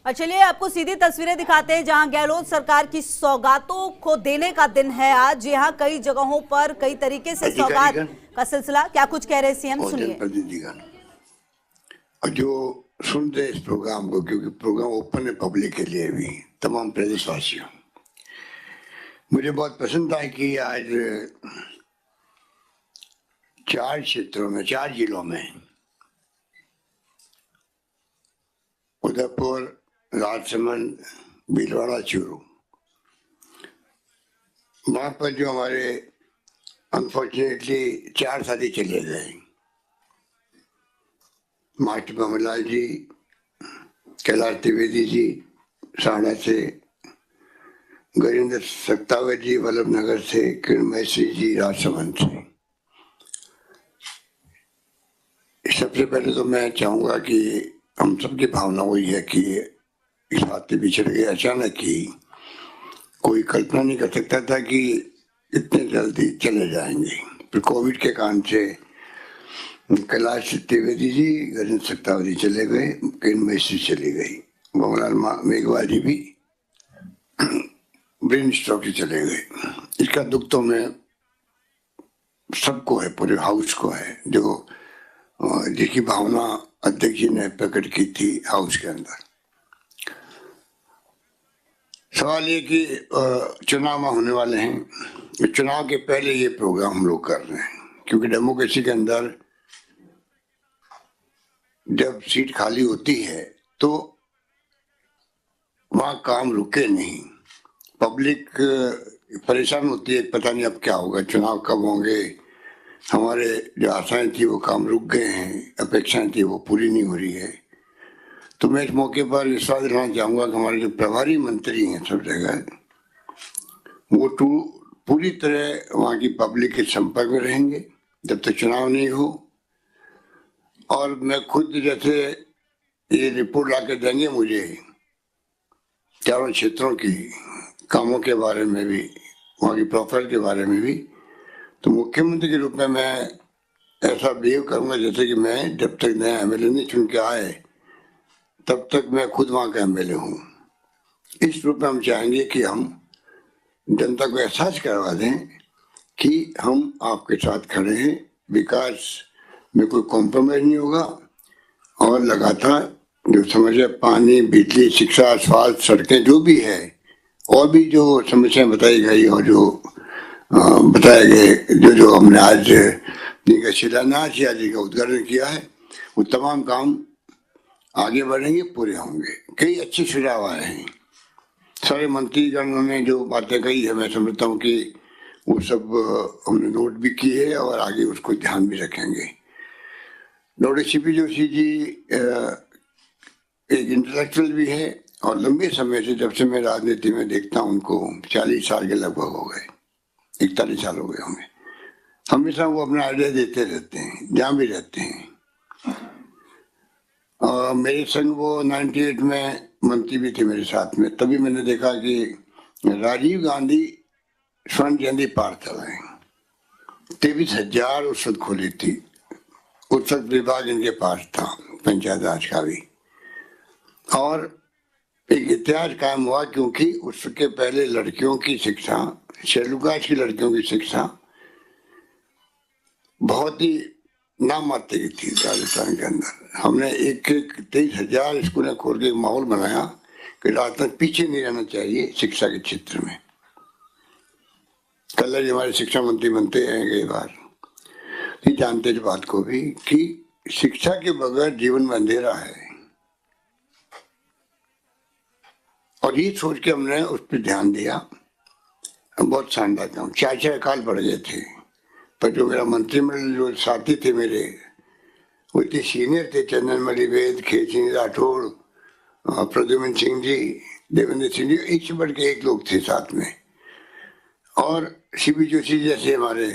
और चलिए आपको सीधी तस्वीरें दिखाते हैं जहां गहलोत सरकार की सौगातों को देने का दिन है आज। यहाँ कई जगहों पर कई तरीके से सौगात का सिलसिला। क्या कुछ कह रहे हैं सीएम, सुनिए। जनप्रतिनिधिगण और जो सुनते हैं इस प्रोग्राम को, क्योंकि प्रोग्राम ओपन है पब्लिक के लिए भी, तमाम प्रदेशवासियों, मुझे बहुत पसंद था कि आज 4 क्षेत्रों में, 4 जिलों में, उदयपुर, राजसमंद, भीलवाड़ा, चूरू, वहां पर जो हमारे अनफॉर्चुनेटली 4 साथी चले गए, मास्टर भंवरलाल जी, कैलाश त्रिवेदी जी साड़ा से, गजेंद्र सत्तावत जी वल्लभ नगर से, किरण मैसी जी राजसमंद से। सबसे पहले तो मैं चाहूंगा कि हम सबकी भावना वही है कि इस हाथ से बिछड़ गए अचानक ही। कोई कल्पना नहीं कर सकता था कि इतने जल्दी चले जाएंगे। फिर कोविड के कारण से कैलाश त्रिवेदी जी, गजेंद्र सत्तावत जी चले गए, किरण मैसी चली गई, भंवरलाल मेघवाल जी भी ब्रेन स्ट्रोक से चले गए। इसका दुख तो मैं सबको है, पूरे हाउस को है, जो जिसकी भावना अध्यक्ष जी ने प्रकट की थी हाउस के अंदर। सवाल ये कि चुनाव होने वाले हैं, चुनाव के पहले ये प्रोग्राम हम लोग कर रहे हैं, क्योंकि डेमोक्रेसी के अंदर जब सीट खाली होती है तो वहां काम रुके नहीं, पब्लिक परेशान होती है, पता नहीं अब क्या होगा, चुनाव कब होंगे, हमारे जो आशाएं थी वो काम रुक गए हैं, अपेक्षाएं थी वो पूरी नहीं हो रही है। तो मैं इस मौके पर विश्वास दिलाना चाहूंगा कि हमारे जो प्रभारी मंत्री हैं सब जगह, वो पूरी तरह वहाँ की पब्लिक के संपर्क में रहेंगे जब तक चुनाव नहीं हो। और मैं खुद जैसे ये रिपोर्ट ला कर देंगे मुझे 4 क्षेत्रों की कामों के बारे में भी, वहाँ की प्रोफाइल के बारे में भी, तो मुख्यमंत्री के रूप में मैं ऐसा बिहेव करूंगा जैसे कि मैं जब तक नया एमएलए नहीं चुन के आए तब तक मैं खुद वहाँ का एमएलए हूँ। इस रूप में हम चाहेंगे कि हम जनता को एहसास करवा दें कि हम आपके साथ खड़े हैं, विकास में कोई कॉम्प्रोमाइज नहीं होगा, और लगातार जो समस्या पानी, बिजली, शिक्षा, स्वास्थ्य, सड़कें जो भी है, और भी जो समस्याएं बताई गई और जो बताए गए, जो हमने आज जिनका शिलान्यास या जिनका उद्घाटन किया है, वो तमाम काम आगे बढ़ेंगे, पूरे होंगे। कई अच्छे सुझाव आए हैं, सारे मंत्रीगणों ने जो बातें कही है, मैं समझता हूँ कि वो सब हमने नोट भी की है और आगे उसको ध्यान भी रखेंगे। डॉक्टर सीपी जोशी जी एक इंटेलेक्चुअल भी है, और लंबे समय से, जब से मैं राजनीति में देखता हूँ उनको, 40 साल के लगभग हो गए, 41 साल हो गए होंगे, हमेशा वो अपना आइडिया देते रहते हैं जहाँ भी रहते हैं। मेरे संग वो 98 में मंत्री भी थे मेरे साथ में, तभी मैंने देखा कि राजीव गांधी स्वर्ण जयंती पाठशाला है, 23,000 उस वक्त खोली थी, उस वक्त विभाग इनके पास था, पंचायत राज का भी। और एक इतिहास कायम हुआ, क्योंकि उसके पहले लड़कियों की शिक्षा, शेड्यूल कास्ट की लड़कियों की शिक्षा बहुत ही नाम मात्र की थी राजस्थान के अंदर। हमने 23,000 स्कूलें खोल के माहौल बनाया कि राजस्थान पीछे नहीं रहना चाहिए शिक्षा के क्षेत्र में। कल जी हमारे शिक्षा मंत्री बनते हैं कई बार, नहीं जानते इस बात को भी कि शिक्षा के बगैर जीवन में अंधेरा है, और ये सोच के हमने उस पर ध्यान दिया। बहुत शानदार काम, 4 अकाल पड़ गए थे, पर जो मेरा मंत्रिमंडल जो साथी थे मेरे, वो इतने सीनियर थे, चंदन मलिवेद, खेत सिंह राठौड़, प्रद्युम्न सिंह जी, देवेंद्र सिंह जी, एक से बढ़ के एक लोग थे साथ में, और सीपी जोशी जैसे हमारे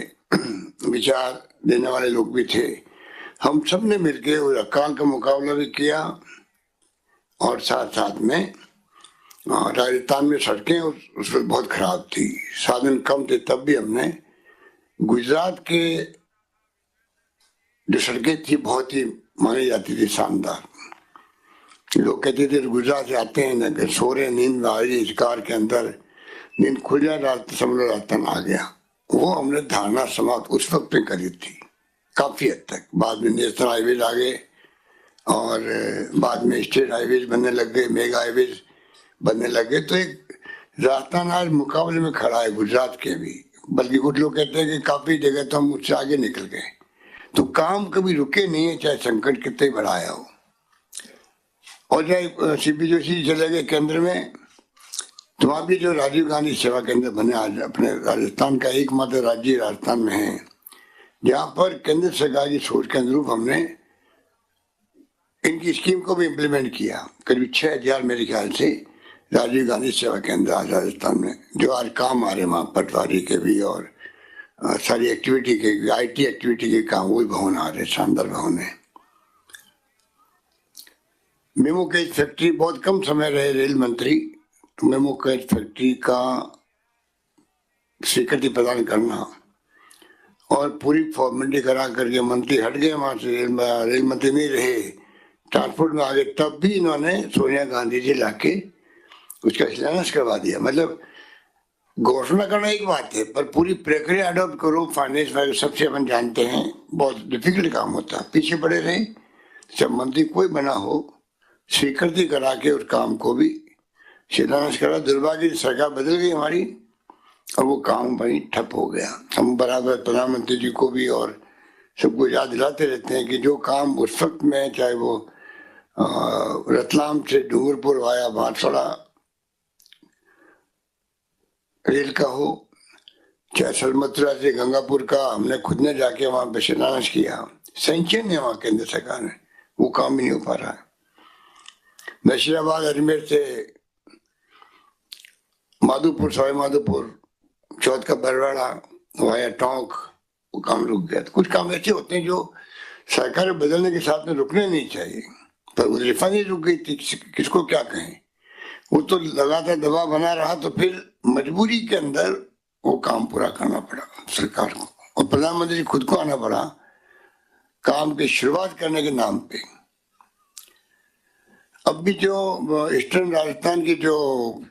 विचार देने वाले लोग भी थे। हम सब ने मिलकर उस अकाल का मुकाबला भी किया, और साथ साथ में राजस्थान में सड़कें उस वक्त बहुत खराब थी, साधन कम थे, तब भी हमने गुजरात के जो सड़कें थी बहुत ही मानी जाती थी शानदार, लोग कहते थे गुजरात से आते हैं ना, सो रहे, नींद आ रही इस कार के अंदर, नींद खुल जाए रात, समझ रातन आ गया। वो हमने धारणा समाप्त उस वक्त पे करी थी काफी हद तक। बाद में नेशनल हाईवेज आ गए और बाद में स्टेट हाईवेज बनने लग गए, मेगा हाईवेज बनने लग गए। तो एक राजस्थान आज मुकाबले में खड़ा है गुजरात के भी, बल्कि कुछ लोग कहते हैं कि काफी जगह तो हम उससे आगे निकल गए। तो काम कभी रुके नहीं है, चाहे संकट कितने बड़ा आया हो। और चाहे सीपी जोशी जी चले गए केंद्र में, तो वहां भी जो राजीव गांधी सेवा केंद्र बने, आज अपने राजस्थान का एकमात्र राज्य राजस्थान में है जहां पर केंद्र सरकार की सोच के अनुरूप हमने इनकी स्कीम को भी इम्प्लीमेंट किया। करीब 6000 मेरे ख्याल से राजीव गांधी सेवा केंद्र आज राजस्थान में, जो आज काम आ रहे वहां पटवारी के भी और सारी एक्टिविटी के, IT एक्टिविटी के काम, वही भवन आ रहे, शानदार भवन है। मेमो केज फैक्ट्री बहुत कम समय रहे रेल मंत्री, तो मेमो केज फैक्ट्री का स्वीकृति प्रदान करना और पूरी फॉर्मेलिटी करा करके मंत्री हट गए वहां से, रेल मंत्री नहीं रहे, ट्रांसपोर्ट में आ गए, तब भी इन्होंने सोनिया गांधी जी लाके उसका शिलान्यास करवा दिया। मतलब घोषणा करना एक बात है, पर पूरी प्रक्रिया अडॉप्ट करो, फाइनेंस वाले सबसे अपन जानते हैं बहुत डिफिकल्ट काम होता है। पीछे पड़े रहे, जब मंत्री कोई बना हो स्वीकृति करा के उस काम को भी शिलान्यास करा। दुर्भाग्य सरकार बदल गई हमारी और वो काम वही ठप हो गया। हम बराबर प्रधानमंत्री जी को भी और सबको याद दिलाते रहते हैं कि जो काम उस वक्त में, चाहे वो रतलाम से डूंगरपुर वाया बांसवाड़ा रेल का हो, चाहे सलमथुरा से गंगापुर का, हमने खुद ने जाके वहां पे शिलान्यास किया, सैंक्शन है वहां केंद्र सरकार ने, वो काम भी नहीं हो पा रहा है। नशीराबाद अजमेर से माधोपुर, सवाई माधोपुर, चौथ का बरवाड़ा वाया टोंक, वो काम रुक गया। तो कुछ काम ऐसे होते हैं जो सरकार बदलने के साथ में रुकने नहीं चाहिए, पर वो रिफाइनरी रुक गई थी, किसको क्या कहें। वो तो लगातार दबाव बना रहा, तो फिर मजबूरी के अंदर वो काम पूरा करना पड़ा सरकार को, और प्रधानमंत्री जी खुद को आना पड़ा काम की शुरुआत करने के नाम पे। अब भी जो ईस्टर्न राजस्थान की जो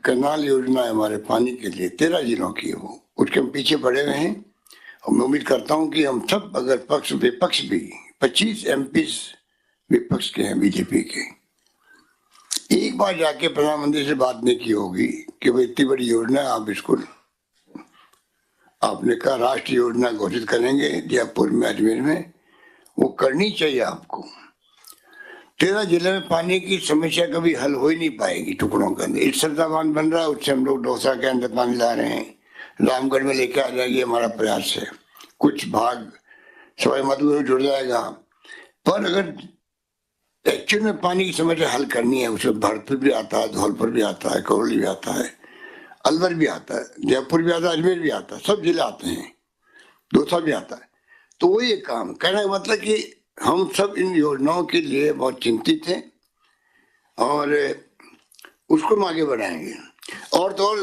कैनाल योजना है हमारे पानी के लिए 13 जिलों की, वो उसके हम पीछे पड़े हुए हैं। और मैं उम्मीद करता हूं कि हम सब, अगर पक्ष विपक्ष भी, 25 MP विपक्ष के हैं बीजेपी के, एक बार जाके प्रधानमंत्री से बात नहीं की होगी कि भाई इतनी बड़ी योजना है, आप इसको, आपने कहा राष्ट्रीय योजना घोषित करेंगे जयपुर में, अजमेर में, वो करनी चाहिए आपको। 13 जिले में पानी की समस्या कभी हल हो ही नहीं पाएगी टुकड़ों के अंदर। इटसरदा बांध बन रहा है, उससे हम लोग डोसा के अंदर पानी ला रहे हैं, रामगढ़ में लेके आ जाएगी, हमारा प्रयास है। कुछ भाग सवाई माधोपुर में जुड़ जाएगा, पर अगर एक्चुअल में पानी की समस्या हल करनी है, उसमें भरतपुर भी आता है, धौलपुर भी आता है, करौली भी आता है, अलवर भी आता है, जयपुर भी आता है, अजमेर भी आता है, सब जिले आते हैं, दौसा भी आता है। तो वो ये काम कहना का मतलब कि हम सब इन योजनाओं के लिए बहुत चिंतित हैं और उसको हम आगे बढ़ाएंगे। और तो और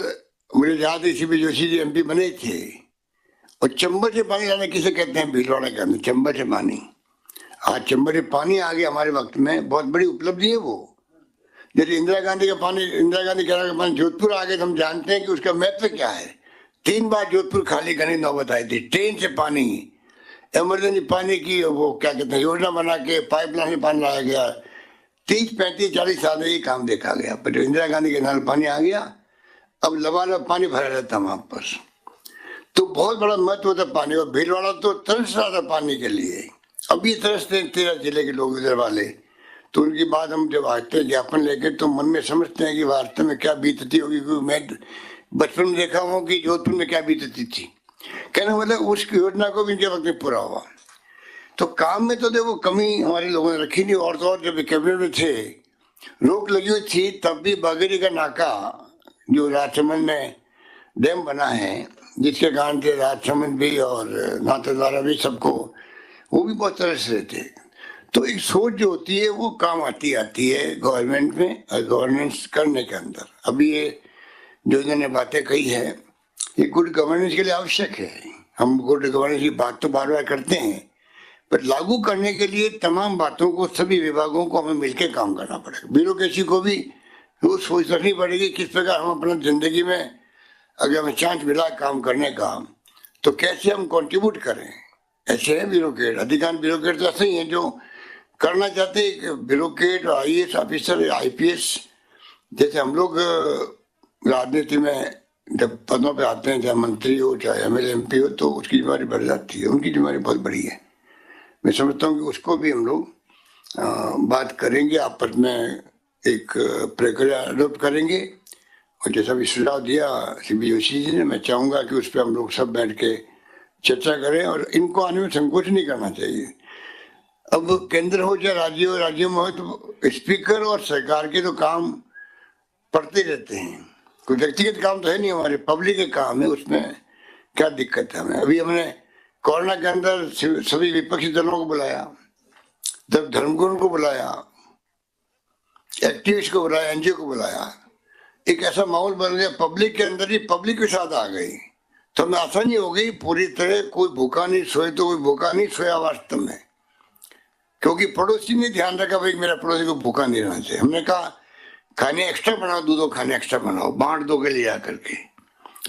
मुझे याद है सीपी जोशी जी MP बने थे, और चंबल से पानी लाना किसे कहते हैं, भीलवाड़ा के अंदर चंबल से पानी। आज चंबल से पानी आ गया हमारे वक्त में, बहुत बड़ी उपलब्धि है वो। जैसे इंदिरा गांधी का पानी, इंदिरा गांधी का पानी जोधपुर आ गया, तो हम जानते हैं कि उसका महत्व क्या है। 3 बार जोधपुर खाली करने की नौबत आई थी, ट्रेन से पानी, इमरजेंसी पानी की वो क्या कहते हैं योजना बना के पाइपलाइन से पानी लाया गया। 30, 35, 40 साल में ये काम देखा गया, पर जो इंदिरा गांधी के नाल पानी आ गया, अब लबालब पानी भरा रहता वहां पर। तो बहुत बड़ा महत्व होता पानी, और भीलवाड़ा तो तरस रहा था पानी के लिए, अभी तरसते हैं 13 जिले के लोग इधर वाले। तो उनकी बात हम जब आते हैं ज्ञापन लेके, तो मन में समझते हैं कि वास्तव में क्या बीतती होगी, क्योंकि मैं बचपन में देखा हूँ कि जोधपुर में क्या बीतती थी। कहना मतलब उस योजना को भी इनके वक्त में पूरा हुआ। तो काम में तो देखो कमी हमारे लोगों ने रखी नहीं। और तो और जब कैबिनेट में थे, रोक लगी हुई थी, तब भी बागेरी का नाका जो राजसमंद में डैम बना है, जिसके कारण से राजसमंद भी और नाथद्वारा भी सबको, वो भी बहुत तरस रहे थे। तो एक सोच जो होती है वो काम आती है गवर्नमेंट में और गवर्नेंस करने के अंदर। अभी ये जो इन्होंने बातें कही है, ये गुड गवर्नेंस के लिए आवश्यक है। हम गुड गवर्नेंस की बात तो बार बार करते हैं, पर लागू करने के लिए तमाम बातों को सभी विभागों को हमें मिलकर काम करना पड़ेगा। ब्यूरोक्रेसी को भी वो सोच रखनी पड़ेगी किस प्रकार हम अपना जिंदगी में अगर हमें चांस मिला काम करने का तो कैसे हम कंट्रीब्यूट करें। ऐसे है ब्यूरोक्रेट, अधिकांश ब्यूरोक्रेट तो ऐसे ही हैं जो करना चाहते हैं। ब्यूरोक्रेट और IAS ऑफिसर, IPS, जैसे हम लोग राजनीति में जब पदों पे आते हैं, चाहे मंत्री हो चाहे MLA MP हो, तो उसकी जिम्मेदारी बढ़ जाती है, उनकी जिम्मेदारी बहुत बड़ी है। मैं समझता हूँ कि उसको भी हम लोग बात करेंगे, आपस में एक प्रक्रिया अडोप्ट करेंगे। और जैसा भी सुझाव दिया CBOC जी ने, मैं चाहूँगा कि उस पर हम लोग सब बैठ के चर्चा करें और इनको आने में संकोच नहीं करना चाहिए। अब केंद्र हो चाहे राज्यों में हो, तो स्पीकर और सरकार के तो काम पड़ते रहते हैं, कोई व्यक्तिगत काम तो है नहीं, हमारे पब्लिक के काम है, उसमें क्या दिक्कत है हमें। अभी हमने कोरोना के अंदर सभी विपक्षी दलों को बुलाया, तब धर्मगुरुओं को बुलाया, एक्टिविस्ट को बुलाया, NGO को बुलाया, एक ऐसा माहौल बन गया पब्लिक के अंदर ही, पब्लिक के साथ आ गई, तो हमें आसानी हो गई पूरी तरह। कोई भूखा नहीं सोए तो कोई भूखा नहीं सोया वास्तव में, क्योंकि पड़ोसी ने ध्यान रखा भाई मेरा पड़ोसी को भूखा नहीं रहना चाहिए। हमने कहा खाने एक्स्ट्रा बनाओ, 2 खाने एक्स्ट्रा बनाओ, बांट दो के लिए आकर के।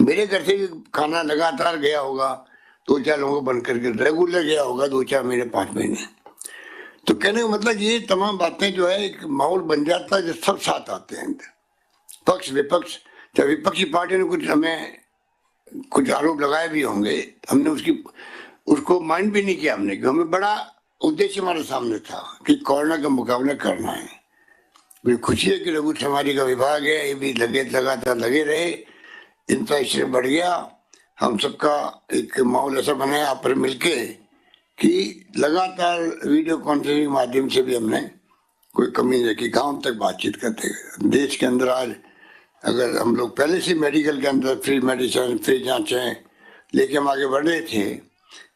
मेरे घर से भी खाना लगातार गया होगा, 2-4 लोगों को बन करके रेगुलर गया होगा 2-4 महीने 5 महीने। तो कहने का मतलब ये तमाम बातें जो है एक माहौल बन जाता है जो सब साथ आते हैं, पक्ष विपक्ष। चाहे विपक्षी पार्टी ने कुछ आरोप लगाए भी होंगे, हमने उसको माइंड भी नहीं किया हमने, कि हमें बड़ा उद्देश्य हमारे सामने था कि कोरोना का मुकाबला करना है। मुझे खुशी है कि लघु समारी का विभाग है, ये भी लगातार लगे रहे, इंफ्रास्ट्रक्चर बढ़ गया, हम सबका एक माहौल ऐसा बनाया आप पर मिलके कि लगातार वीडियो कॉन्फ्रेंसिंग के माध्यम से भी हमने कोई कमी नहीं रखी, गांव तक बातचीत करते गए। देश के अंदर आज अगर हम लोग पहले से मेडिकल के अंदर फ्री मेडिसिन, फ्री जांचें लेके हम आगे बढ़ रहे थे,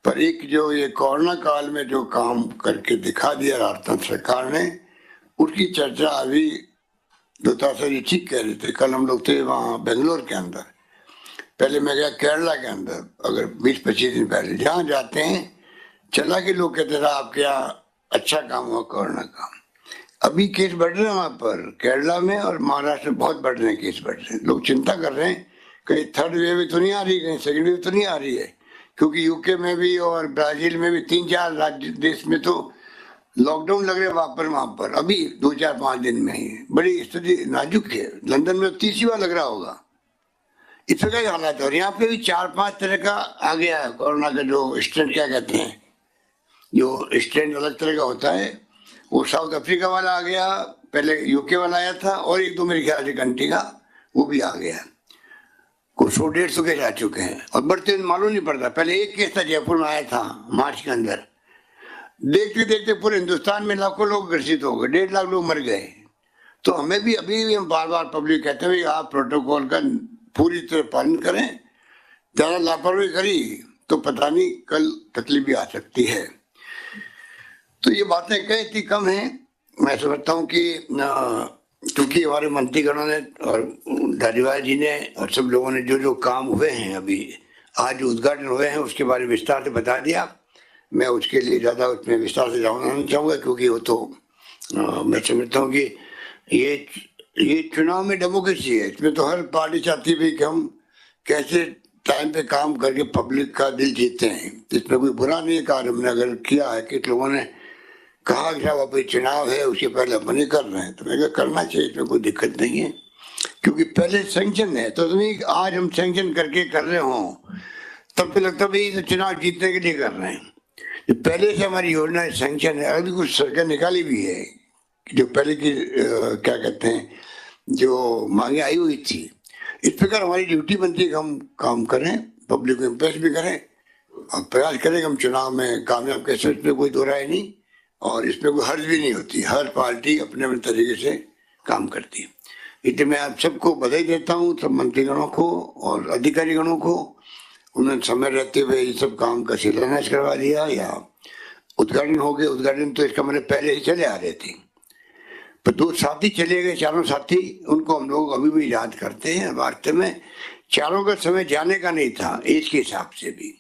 पर एक जो ये कोरोना काल में जो काम करके दिखा दिया राजस्थान सरकार ने, उसकी चर्चा अभी दुतासा जी ठीक कह रहे थे। कल हम लोग थे वहाँ बेंगलोर के अंदर, पहले मैं गया केरला के अंदर, अगर 20-25 दिन पहले जहाँ जाते हैं चला के लोग कहते थे आपके यहाँ अच्छा काम हुआ कोरोना का। अभी केस बढ़ रहे हैं वहाँ पर केरला में और महाराष्ट्र में, बहुत बढ़ रहे हैं केस, बढ़ रहे हैं। लोग चिंता कर रहे हैं कहीं थर्ड वेव तो नहीं आ रही, कहीं सेकेंड वेव तो नहीं आ रही है, क्योंकि UK में भी और ब्राजील में भी 3-4 राज्य देश में तो लॉकडाउन लग रहे वहाँ पर अभी 2-4-5 दिन में ही। बड़ी स्थिति नाजुक है। लंदन में 30वीं बार लग रहा होगा, इस प्रकार के हालात है। और यहाँ पे भी 4-5 तरह का आ गया है कोरोना का जो स्ट्रेन, क्या कहते हैं, जो स्ट्रेन अलग तरह का होता है। वो साउथ अफ्रीका वाला आ गया, पहले UK वाला आया था, और 1-2 मेरे ख्याल से कंट्री का वो भी आ गया। कुछ 100-150 केस आ चुके हैं और बढ़ते मालूम नहीं पड़ता। पहले एक केस था जयपुर में आया था मार्च के अंदर, देखते देखते पूरे हिंदुस्तान में लाखों लोग ग्रसित हो गए, 1.5 लाख लोग मर गए। तो हमें भी अभी भी हम बार पब्लिक कहते हैं आप प्रोटोकॉल का पूरी तरह पालन करें, ज्यादा लापरवाही करी तो पता नहीं कल तकलीफ भी आ सकती है। तो ये बातें कई इतनी कम हैं, मैं समझता हूँ कि क्योंकि हमारे मंत्रीगणों ने और धारीवाल जी ने और सब लोगों ने जो काम हुए हैं, अभी आज जो उद्घाटन हुए हैं उसके बारे में विस्तार से बता दिया। मैं उसके लिए ज़्यादा उसमें विस्तार से जाना नहीं चाहूँगा, क्योंकि वो तो मैं समझता हूँ कि ये चुनाव में डेमोक्रेसी है, इसमें तो हर पार्टी चाहती है कि हम कैसे टाइम पे काम करके पब्लिक का दिल जीतते हैं। इसमें कोई बुरा नहीं है कार्य हमने अगर किया है कि लोगों ने कहा कि साहब अभी चुनाव है उसके पहले अपन नहीं कर रहे हैं, तो मैं क्या करना चाहिए, इसमें कोई दिक्कत नहीं है, क्योंकि पहले सैंक्शन है। तो तुम्हें आज हम सैंक्शन करके कर रहे हो तब तो लगता भाई तो चुनाव जीतने के लिए कर रहे हैं। जो पहले से हमारी योजना सैंक्शन है, अभी कुछ सरकार निकाली भी है जो पहले की क्या कहते हैं जो मांगे आई हुई थी। इस प्रकार हमारी ड्यूटी बनती है कि हम काम करें, पब्लिक को इम्प्रेस भी करें और प्रयास करें कि हम चुनाव में कामयाब कैसे, इसमें कोई दो राय नहीं और इसमें कोई हर्ज भी नहीं होती। हर पार्टी अपने अपने तरीके से काम करती है। इसलिए मैं आप सबको बधाई देता हूँ, सब मंत्रीगणों को और अधिकारीगणों को। उन्होंने समय रहते हुए ये सब काम का शिलान्यास करवा दिया या उद्घाटन हो गए। उद्घाटन तो इसका मतलब पहले ही चले आ रहे थे, पर 2 साथी चले गए, चारों साथी, उनको हम लोग अभी भी याद करते हैं। वास्तव में चारों का समय जाने का नहीं था, एज के हिसाब से भी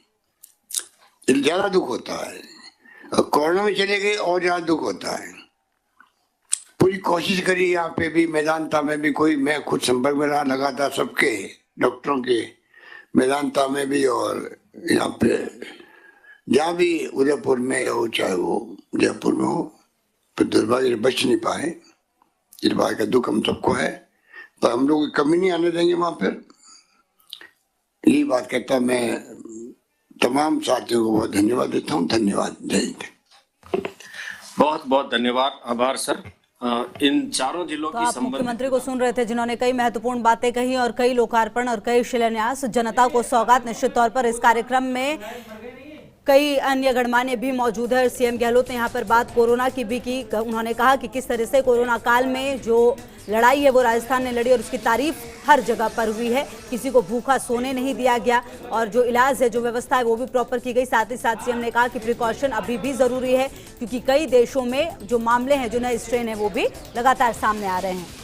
ज्यादा दुख होता है। और कोरोना में चले गए और ज्यादा दुख होता है। पूरी कोशिश करी यहाँ पे भी, मेदांता में भी कोई, मैं खुद संपर्क में रहा लगातार सबके डॉक्टरों के, मेदांता में भी और यहाँ पे जहाँ भी उदयपुर में हो चाहे वो जयपुर में हो, पर दुर्भाग्य बच नहीं पाए। इस बात का दुख हम सबको है, पर हम लोग कमी नहीं आने देंगे वहां पर। यही बात कहता मैं तमाम साथियों को बहुत धन्यवाद देता हूँ। धन्यवाद। जय हिंद। बहुत बहुत धन्यवाद, आभार सर। इन चारों जिलों तो की आप मुख्यमंत्री को सुन रहे थे, जिन्होंने कई महत्वपूर्ण बातें कही और कई लोकार्पण और कई शिलान्यास, जनता को सौगात। निश्चित तौर पर इस कार्यक्रम में कई अन्य गणमान्य भी मौजूद है। सीएम गहलोत ने यहाँ पर बात कोरोना की भी की। उन्होंने कहा कि किस तरह से कोरोना काल में जो लड़ाई है वो राजस्थान ने लड़ी और उसकी तारीफ हर जगह पर हुई है। किसी को भूखा सोने नहीं दिया गया और जो इलाज है, जो व्यवस्था है वो भी प्रॉपर की गई। साथ ही साथ सीएम ने कहा कि प्रिकॉशन अभी भी जरूरी है, क्योंकि कई देशों में जो मामले हैं, जो नए स्ट्रेन है वो भी लगातार सामने आ रहे हैं।